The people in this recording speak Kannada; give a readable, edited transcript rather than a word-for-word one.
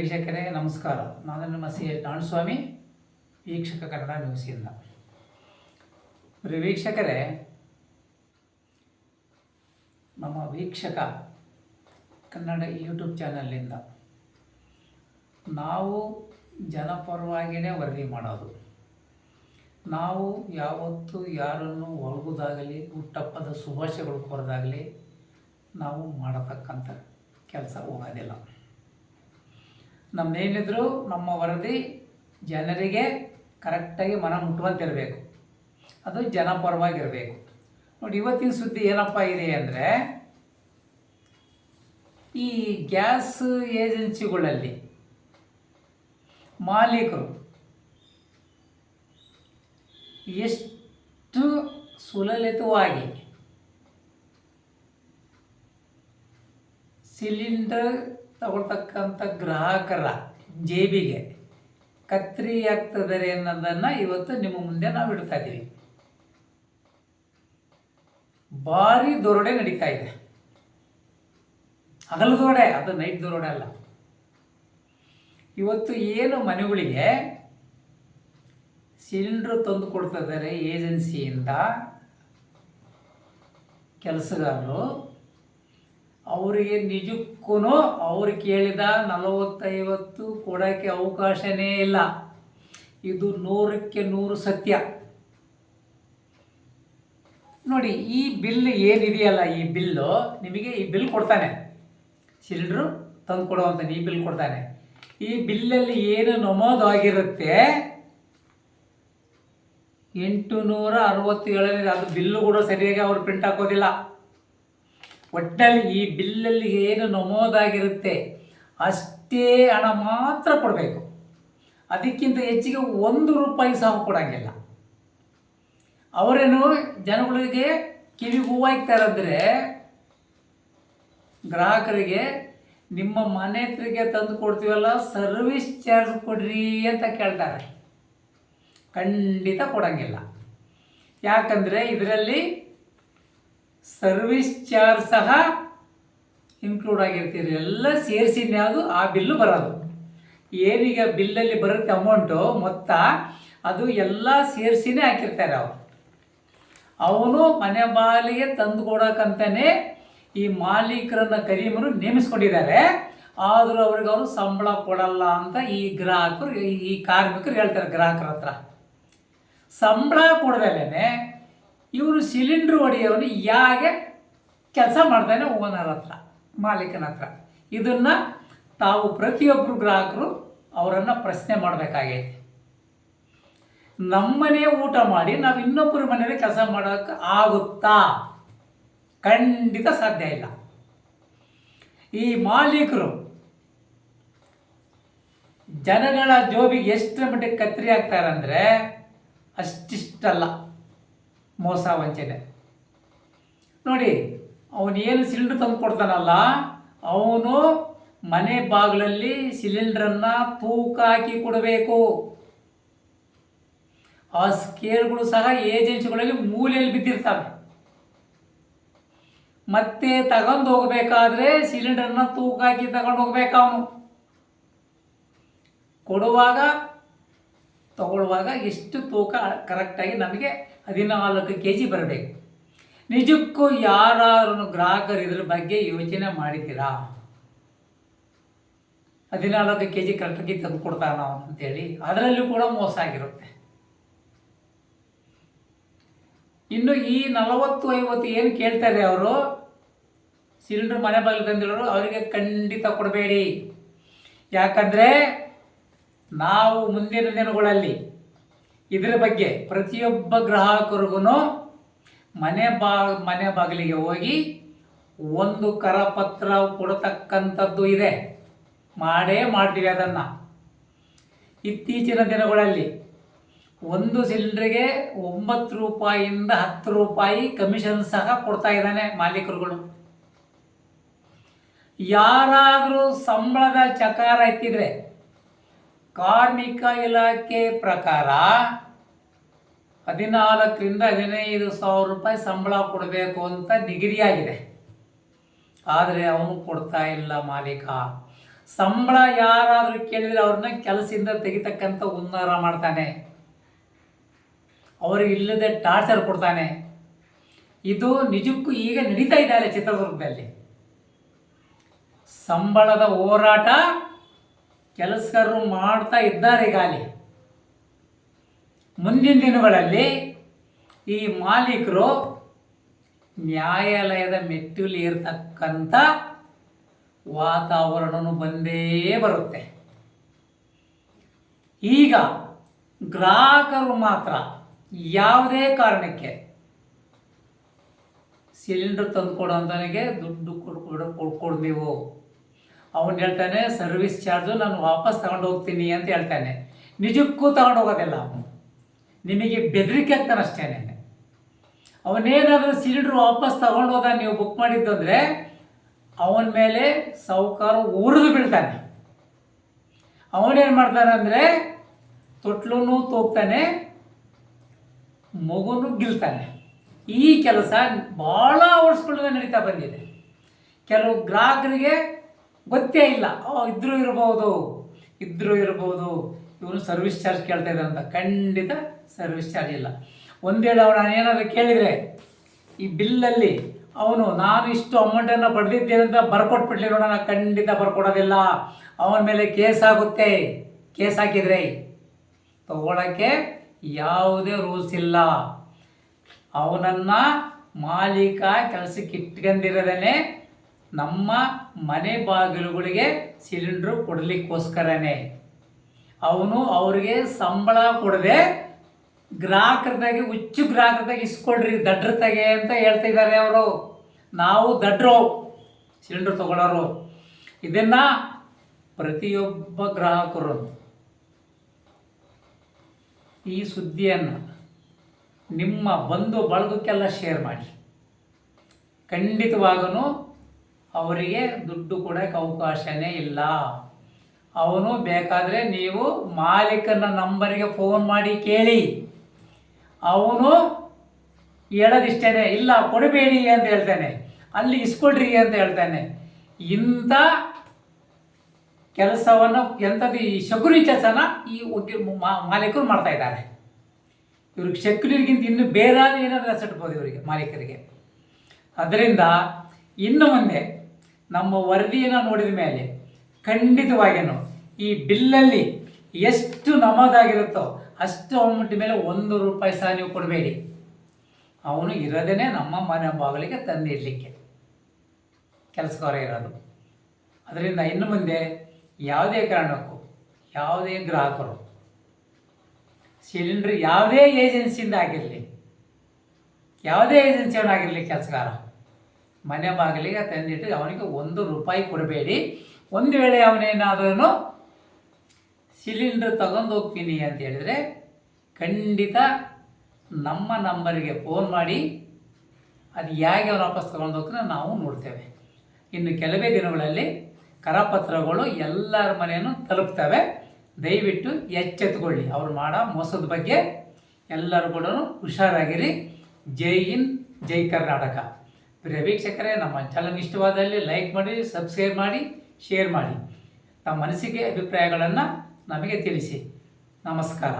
ವೀಕ್ಷಕರೇ ನಮಸ್ಕಾರ. ನಾನು ನಿಮ್ಮ ನಾಣಸ್ವಾಮಿ, ವೀಕ್ಷಕ ಕನ್ನಡ ನ್ಯೂಸಿಂದ. ವೀಕ್ಷಕರೇ, ನಮ್ಮ ವೀಕ್ಷಕ ಕನ್ನಡ ಯೂಟ್ಯೂಬ್ ಚಾನಲಿಂದ ನಾವು ಜನಪರವಾಗಿಯೇ ವರದಿ ಮಾಡೋದು. ನಾವು ಯಾವತ್ತೂ ಯಾರನ್ನು ಹೊಗಳೋದಾಗಲಿ, ಹುಟ್ಟಹಬ್ಬದ ಶುಭಾಶಯಗಳು ಕೋರೋದಾಗಲಿ ನಾವು ಮಾಡತಕ್ಕಂಥ ಕೆಲಸ ಹೋಗೋದಿಲ್ಲ. ನಮ್ಮದೇನಿದ್ರು ನಮ್ಮ ವರದಿ ಜನರಿಗೆ ಕರೆಕ್ಟಾಗಿ ಮನ ಮುಟ್ಟುವಂತಿರಬೇಕು, ಅದು ಜನಪರವಾಗಿರಬೇಕು. ನೋಡಿ, ಇವತ್ತಿನ ಸುದ್ದಿ ಏನಪ್ಪ ಇದೆ ಅಂದರೆ, ಈ ಗ್ಯಾಸ್ ಏಜೆನ್ಸಿಗಳಲ್ಲಿ ಮಾಲೀಕರು ಎಷ್ಟು ಸುಲಲಿತವಾಗಿ ಸಿಲಿಂಡರ್ ತಗೊಳ್ತಕ್ಕಂಥ ಗ್ರಾಹಕರ ಜೇಬಿಗೆ ಕತ್ತರಿ ಆಗ್ತದೆ ಅನ್ನೋದನ್ನು ಇವತ್ತು ನಿಮ್ಮ ಮುಂದೆ ನಾವು ಇಡ್ತಾ ಇದ್ದೀವಿ. ಭಾರಿ ದರೋಡೆ ನಡೀತಾ ಇದೆ. ಹಗಲು ದರೋಡೆ, ಅದು ನೈಟ್ ದರೋಡೆ ಅಲ್ಲ. ಇವತ್ತು ಏನು ಮನೆಗಳಿಗೆ ಸಿಲಿಂಡ್ರ್ ತಂದು ಕೊಡ್ತಾ ಇದ್ದಾರೆ ಏಜೆನ್ಸಿಯಿಂದ ಕೆಲಸಗಾರರು, ಅವರಿಗೆ ನಿಜಕ್ಕೂ ಅವ್ರು ಕೇಳಿದ 40-50 ಕೊಡೋಕ್ಕೆ ಅವಕಾಶನೇ ಇಲ್ಲ. ಇದು 100ಕ್ಕೆ 100 ಸತ್ಯ. ನೋಡಿ, ಈ ಬಿಲ್ ಏನಿದೆಯಲ್ಲ, ಈ ಬಿಲ್ಲು ನಿಮಗೆ ಈ ಬಿಲ್ ಕೊಡ್ತಾನೆ, ಸಿಲಿಂಡ್ರು ತಂದು ಕೊಡುವಂಥ ಈ ಬಿಲ್ ಕೊಡ್ತಾನೆ. ಈ ಬಿಲ್ಲಲ್ಲಿ ಏನು ನಮೂದಾಗಿರುತ್ತೆ 867, ಅದು ಬಿಲ್ಲು ಕೂಡ ಸರಿಯಾಗಿ ಅವರು ಪ್ರಿಂಟ್ ಹಾಕೋದಿಲ್ಲ. ಒಟ್ಟಿನಲ್ಲಿ ಈ ಬಿಲ್ಲಲ್ಲಿ ಏನು ನಮೂದಾಗಿರುತ್ತೆ ಅಷ್ಟೇ ಹಣ ಮಾತ್ರ ಕೊಡಬೇಕು. ಅದಕ್ಕಿಂತ ಹೆಚ್ಚಿಗೆ 1 ರೂಪಾಯಿ ಸಹ ಕೊಡೋಂಗಿಲ್ಲ. ಅವರೇನು ಜನಗಳಿಗೆ ಕಿವಿಗೆ ಹೂವಾಗ್ತಾರಂದರೆ, ಗ್ರಾಹಕರಿಗೆ ನಿಮ್ಮ ಮನೆ ಹತ್ರಿಗೆ ತಂದು ಕೊಡ್ತೀವಲ್ಲ, ಸರ್ವಿಸ್ ಚಾರ್ಜ್ ಕೊಡ್ರಿ ಅಂತ ಕೇಳ್ತಾರೆ. ಖಂಡಿತ ಕೊಡೋಂಗಿಲ್ಲ. ಯಾಕಂದರೆ ಇದರಲ್ಲಿ ಸರ್ವಿಸ್ ಚಾರ್ಜ್ ಸಹ ಇನ್ಕ್ಲೂಡ್ ಆಗಿರ್ತೀರಿ. ಎಲ್ಲ ಸೇರಿಸಿನೇ ಅದು ಆ ಬಿಲ್ಲು ಬರೋದು. ಏನೀಗ ಬಿಲ್ಲಲ್ಲಿ ಬರುತ್ತೆ ಅಮೌಂಟು ಮೊತ್ತ, ಅದು ಎಲ್ಲ ಸೇರಿಸಿನೇ ಹಾಕಿರ್ತಾರೆ. ಅವನು ಮನೆ ಬಾಗಿಲಿಗೆ ತಂದು ಕೊಡೋಕ್ಕಂತಲೇ ಈ ಮಾಲೀಕರನ್ನು ಕರೀಮರು ನೇಮಿಸ್ಕೊಂಡಿದ್ದಾರೆ. ಆದರೂ ಅವ್ರಿಗೆ ಅವರು ಸಂಬಳ ಕೊಡಲ್ಲ ಅಂತ ಈ ಗ್ರಾಹಕರು, ಈ ಕಾರ್ಮಿಕರು ಹೇಳ್ತಾರೆ ಗ್ರಾಹಕರ ಹತ್ರ. ಸಂಬಳ ಕೊಡದಲ್ಲೇ ಇವರು ಸಿಲಿಂಡ್ರ್ ಹೊಡೆಯೋನು ಯಾಕೆ ಕೆಲಸ ಮಾಡ್ತಾನೆ ಓನರ್ ಹತ್ರ, ಮಾಲೀಕನ ಹತ್ರ. ಇದನ್ನು ತಾವು ಪ್ರತಿಯೊಬ್ಬರು ಗ್ರಾಹಕರು ಅವರನ್ನು ಪ್ರಶ್ನೆ ಮಾಡಬೇಕಾಗೈತೆ. ನಮ್ಮನೆ ಊಟ ಮಾಡಿ ನಾವು ಇನ್ನೊಬ್ಬರ ಮನೆಯಲ್ಲಿ ಕೆಲಸ ಮಾಡೋಕ್ಕೆ ಆಗುತ್ತಾ? ಖಂಡಿತ ಸಾಧ್ಯ ಇಲ್ಲ. ಈ ಮಾಲೀಕರು ಜನಗಳ ಜೋಬಿಗೆ ಎಷ್ಟರ ಮಟ್ಟಿಗೆ ಕತ್ತರಿ ಆಗ್ತಾರಂದರೆ ಅಷ್ಟಿಷ್ಟಲ್ಲ ಮೋಸ ವಂಚನೆ. ನೋಡಿ, ಅವನೇನು ಸಿಲಿಂಡರ್ ತಂದು ಕೊಡ್ತಾನಲ್ಲ, ಅವನು ಮನೆ ಬಾಗಿಲಲ್ಲಿ ಸಿಲಿಂಡ್ರನ್ನು ತೂಕ ಹಾಕಿ ಕೊಡಬೇಕು. ಆ ಸ್ಕೇಲ್ಗಳು ಸಹ ಏಜೆನ್ಸಿಗಳಲ್ಲಿ ಮೂಲೆಯಲ್ಲಿ ಬಿದ್ದಿರ್ತವೆ. ಮತ್ತೆ ತಗೊಂಡು ಹೋಗಬೇಕಾದ್ರೆ ಸಿಲಿಂಡರ್ನ ತೂಕ ಹಾಕಿ ತಗೊಂಡು ಹೋಗ್ಬೇಕು. ಅವನು ಕೊಡುವಾಗ ತಗೊಳ್ಳುವಾಗ ಎಷ್ಟು ತೂಕ ಕರೆಕ್ಟಾಗಿ ನಮಗೆ 14 kg ಬರಬೇಕು. ನಿಜಕ್ಕೂ ಯಾರು ಗ್ರಾಹಕರು ಇದ್ರ ಬಗ್ಗೆ ಯೋಚನೆ ಮಾಡಿದ್ದೀರಾ? 14 kg ಕರೆಕ್ಟಾಗಿ ತಂದು ಕೊಡ್ತಾನ ಅಂತೇಳಿ. ಅದರಲ್ಲೂ ಕೂಡ ಮೋಸ ಆಗಿರುತ್ತೆ. ಇನ್ನು ಈ 40-50 ಏನು ಕೇಳ್ತಾರೆ ಅವರು, ಸಿಲಿಂಡರ್ ಮನೆ ಬಾಗಿಲು ತಂದಿರೋರು, ಅವರಿಗೆ ಖಂಡಿತ ಕೊಡಬೇಡಿ. ಯಾಕಂದರೆ ನಾವು ಮುಂದಿನ ದಿನಗಳಲ್ಲಿ ಇದರ ಬಗ್ಗೆ ಪ್ರತಿಯೊಬ್ಬ ಗ್ರಾಹಕರಿಗೂ ಮನೆ ಬಾಗಿಲಿಗೆ ಹೋಗಿ ಒಂದು ಕರಪತ್ರ ಕೊಡತಕ್ಕಂಥದ್ದು ಇದೆ. ಮಾಡೇ ಮಾಡ್ತೀವಿ ಅದನ್ನು. ಇತ್ತೀಚಿನ ದಿನಗಳಲ್ಲಿ ಒಂದು ಸಿಲಿಂಡ್ರಿಗೆ 9 ರೂಪಾಯಿಯಿಂದ 10 ರೂಪಾಯಿ ಕಮಿಷನ್ ಸಹ ಕೊಡ್ತಾ ಇದ್ದಾನೆ ಮಾಲೀಕರುಗಳು. ಯಾರಾದರೂ ಸಂಬಳದ ಚಕಾರ ಎತ್ತಿದರೆ ಕಾರ್ಮಿಕ ಇಲಾಖೆ ಪ್ರಕಾರ 14,000ರಿಂದ 15,000 ರೂಪಾಯಿ ಸಂಬಳ ಕೊಡಬೇಕು ಅಂತ ನಿಗದಿಯಾಗಿದೆ. ಆದರೆ ಅವನು ಕೊಡ್ತಾ ಇಲ್ಲ ಮಾಲೀಕ. ಸಂಬಳ ಯಾರಾದರೂ ಕೇಳಿದರೆ ಅವ್ರನ್ನ ಕೆಲಸದಿಂದ ತೆಗಿತಕ್ಕಂಥ ಹುನ್ನಾರ ಮಾಡ್ತಾನೆ, ಅವ್ರಿಗೆ ಇಲ್ಲದೆ ಟಾರ್ಚರ್ ಕೊಡ್ತಾನೆ. ಇದು ನಿಜಕ್ಕೂ ಈಗ ನಡೀತಾ ಇದ್ದಾರೆ ಚಿತ್ರದುರ್ಗದಲ್ಲಿ. ಸಂಬಳದ ಹೋರಾಟ ಕೆಲಸಗಾರರು ಮಾಡ್ತಾ ಇದ್ದಾರೆ ಈಗಾಗಲೇ. ಮುಂದಿನ ದಿನಗಳಲ್ಲಿ ಈ ಮಾಲೀಕರು ನ್ಯಾಯಾಲಯದ ಮೆಟ್ಟಿಲು ಏರ್ತಕ್ಕಂಥ ವಾತಾವರಣವೂ ಬಂದೇ ಬರುತ್ತೆ. ಈಗ ಗ್ರಾಹಕರು ಮಾತ್ರ ಯಾವುದೇ ಕಾರಣಕ್ಕೆ ಸಿಲಿಂಡರ್ ತಂದು ಕೊಡೋಂಥನಿಗೆ ದುಡ್ಡು ಕೊಡು ನೀವು. ಅವನು ಹೇಳ್ತಾನೆ ಸರ್ವಿಸ್ ಚಾರ್ಜು ನಾನು ವಾಪಸ್ ತಗೊಂಡು ಹೋಗ್ತೀನಿ ಅಂತ ಹೇಳ್ತಾನೆ. ನಿಜಕ್ಕೂ ತಗೊಂಡು ಹೋಗೋದಿಲ್ಲ ಅವನು, ನಿಮಗೆ ಬೆದರಿಕೆ ಆಗ್ತಾನೆ ಅಷ್ಟೇನೆ. ಅವನೇನಾದರೂ ಸಿಲಿಂಡ್ರ್ ವಾಪಸ್ ತಗೊಂಡು ಹೋದ ನೀವು ಬುಕ್ ಮಾಡಿದ್ದು ಅಂದರೆ ಅವನ ಮೇಲೆ ಸಾಹುಕಾರ ಉರಿದು ಬೀಳ್ತಾನೆ. ಅವನೇನು ಮಾಡ್ತಾನೆ ಅಂದರೆ ತೊಟ್ಲೂ ತೋಗ್ತಾನೆ, ಮಗುನೂ ಗಿಲ್ತಾನೆ. ಈ ಕೆಲಸ ಭಾಳ ವರ್ಷಗಳಿಂದ ನಡೀತಾ ಬಂದಿದೆ. ಕೆಲವು ಗ್ರಾಹಕರಿಗೆ ಗೊತ್ತೇ ಇಲ್ಲ, ಇದ್ರೂ ಇರ್ಬೋದು ಇವನು ಸರ್ವಿಸ್ ಚಾರ್ಜ್ ಕೇಳ್ತಾ ಇದ್ದಾರೆ ಅಂತ. ಖಂಡಿತ ಸರ್ವಿಸ್ ಚಾರ್ಜ್ ಇಲ್ಲ. ಒಂದೇಳೆ ಅವನು ಏನಾದರೂ ಕೇಳಿದರೆ ಈ ಬಿಲ್ಲಲ್ಲಿ ಅವನು ನಾನು ಇಷ್ಟು ಅಮೌಂಟನ್ನು ಪಡೆದಿದ್ದೇನೆ ಬರ್ಕೊಟ್ಬಿಡ್ಲಿ ನೋಡೋಣ, ಖಂಡಿತ ಬರ್ಕೊಡೋದಿಲ್ಲ. ಅವನ ಮೇಲೆ ಕೇಸ್ ಆಗುತ್ತೆ. ಕೇಸ್ ಹಾಕಿದರೆ ತಗೊಳ್ಳೋಕ್ಕೆ ಯಾವುದೇ ರೂಲ್ಸ್ ಇಲ್ಲ. ಅವನನ್ನು ಮಾಲೀಕ ಕೆಲಸಕ್ಕೆ ಇಟ್ಕೊಂಡಿರೋದೇ ನಮ್ಮ ಮನೆ ಬಾಗಿಲುಗಳಿಗೆ ಸಿಲಿಂಡ್ರು ಕೊಡಲಿಕ್ಕೋಸ್ಕರನೇ. ಅವನು ಅವ್ರಿಗೆ ಸಂಬಳ ಕೊಡದೆ ಗ್ರಾಹಕರದಾಗೆ ಹುಚ್ಚು ಗ್ರಾಹಕರದಾಗೆ ಇಸ್ಕೊಳ್ರಿ ದಡ್ರತಾಗೆ ಅಂತ ಹೇಳ್ತಾ ಇದ್ದಾರೆ ಅವರು. ನಾವು ದಡ್ರು ಸಿಲಿಂಡರ್ ತಗೊಳ್ಳೋರು. ಇದನ್ನು ಪ್ರತಿಯೊಬ್ಬ ಗ್ರಾಹಕರು ಈ ಸುದ್ದಿಯನ್ನು ನಿಮ್ಮ ಬಂಧು ಬಳಗಕ್ಕೆಲ್ಲ ಶೇರ್ ಮಾಡಿ. ಖಂಡಿತವಾಗೂ ಅವರಿಗೆ ದುಡ್ಡು ಕೊಡೋಕ್ಕೆ ಅವಕಾಶನೇ ಇಲ್ಲ. ಅವನು ಬೇಕಾದರೆ ನೀವು ಮಾಲೀಕನ ನಂಬರಿಗೆ ಫೋನ್ ಮಾಡಿ ಕೇಳಿ. ಅವನು ಹೇಳೋದಿಷ್ಟೇ, ಇಲ್ಲ ಕೊಡಬೇಡಿ ಅಂತ ಹೇಳ್ತಾನೆ, ಅಲ್ಲಿ ಇಸ್ಕೊಳ್ರಿ ಅಂತ ಹೇಳ್ತಾನೆ. ಇಂಥ ಕೆಲಸವನ್ನು ಎಂಥದ್ದು ಈ ಶಕುನಿ ಕೆಲಸನ ಈ ಮಾಲೀಕರು ಮಾಡ್ತಾ ಇದ್ದಾರೆ. ಇವ್ರಿಗೆ ಶಕುನಿಗಿಂತ ಇನ್ನು ಬೇರೆ ಏನಾದರೂ ಅಸಟ್ಬೋದು ಇವರಿಗೆ ಮಾಲೀಕರಿಗೆ. ಅದರಿಂದ ಇನ್ನು ಮುಂದೆ ನಮ್ಮ ವರದಿಯನ್ನು ನೋಡಿದ ಮೇಲೆ ಖಂಡಿತವಾಗಿಯೂ ಈ ಬಿಲ್ಲಲ್ಲಿ ಎಷ್ಟು ನಮೂದಾಗಿರುತ್ತೋ ಅಷ್ಟು ಅಮೌಂಟ್ ಮೇಲೆ ₹1 ಸಹ ನೀವು ಕೊಡಬೇಡಿ. ಅವನು ಇರೋದೇ ನಮ್ಮ ಮನೆ ಬಾಗಿಲಿಗೆ ತಂದಿಡಲಿಕ್ಕೆ ಕೆಲಸಗಾರ ಇರೋದು. ಅದರಿಂದ ಇನ್ನು ಮುಂದೆ ಯಾವುದೇ ಕಾರಣಕ್ಕೂ ಯಾವುದೇ ಗ್ರಾಹಕರು ಸಿಲಿಂಡ್ರ್ ಯಾವುದೇ ಏಜೆನ್ಸಿಯಿಂದ ಆಗಿರಲಿ, ಯಾವುದೇ ಏಜೆನ್ಸಿಯವನಾಗಿರಲಿ ಕೆಲಸಗಾರ ಮನೆ ಬಾಗಿಲಿಗೆ ತಂದಿಟ್ಟು ಅವನಿಗೆ ₹1 ಕೊಡಬೇಡಿ. ಒಂದು ವೇಳೆ ಅವನೇನಾದರೂ ಸಿಲಿಂಡರ್ ತಗೊಂಡು ಹೋಗ್ತೀನಿ ಅಂತ ಹೇಳಿದರೆ ಖಂಡಿತ ನಮ್ಮ ನಂಬರಿಗೆ ಫೋನ್ ಮಾಡಿ ಅದು ಹೇಗೆ ಅವನು ವಾಪಸ್ ತಗೊಂಡು ಹೋಗ್ತಾನೆ ನಾವು ನೋಡ್ತೇವೆ. ಇನ್ನು ಕೆಲವೇ ದಿನಗಳಲ್ಲಿ ಕರಪತ್ರಗಳು ಎಲ್ಲರ ಮನೆಯನ್ನು ತಲುಪ್ತವೆ. ದಯವಿಟ್ಟು ಎಚ್ಚೆತ್ತುಕೊಳ್ಳಿ. ಅವ್ರು ಮಾಡೋ ಮೋಸದ ಬಗ್ಗೆ ಎಲ್ಲರೂ ಕೂಡ ಹುಷಾರಾಗಿರಿ. ಜೈ ಹಿಂದ್, ಜೈ ಕರ್ನಾಟಕ. ಪ್ರಿಯ ವೀಕ್ಷಕರೇ, ನಮ್ಮ ಚಾನಲ್ ಇಷ್ಟವಾದಲ್ಲಿ ಲೈಕ್ ಮಾಡಿ, ಸಬ್ಸ್ಕ್ರೈಬ್ ಮಾಡಿ, ಶೇರ್ ಮಾಡಿ. ತಮ್ಮ ಅನಿಸಿಕೆ ಅಭಿಪ್ರಾಯಗಳನ್ನು ನಮಗೆ ತಿಳಿಸಿ. ನಮಸ್ಕಾರ.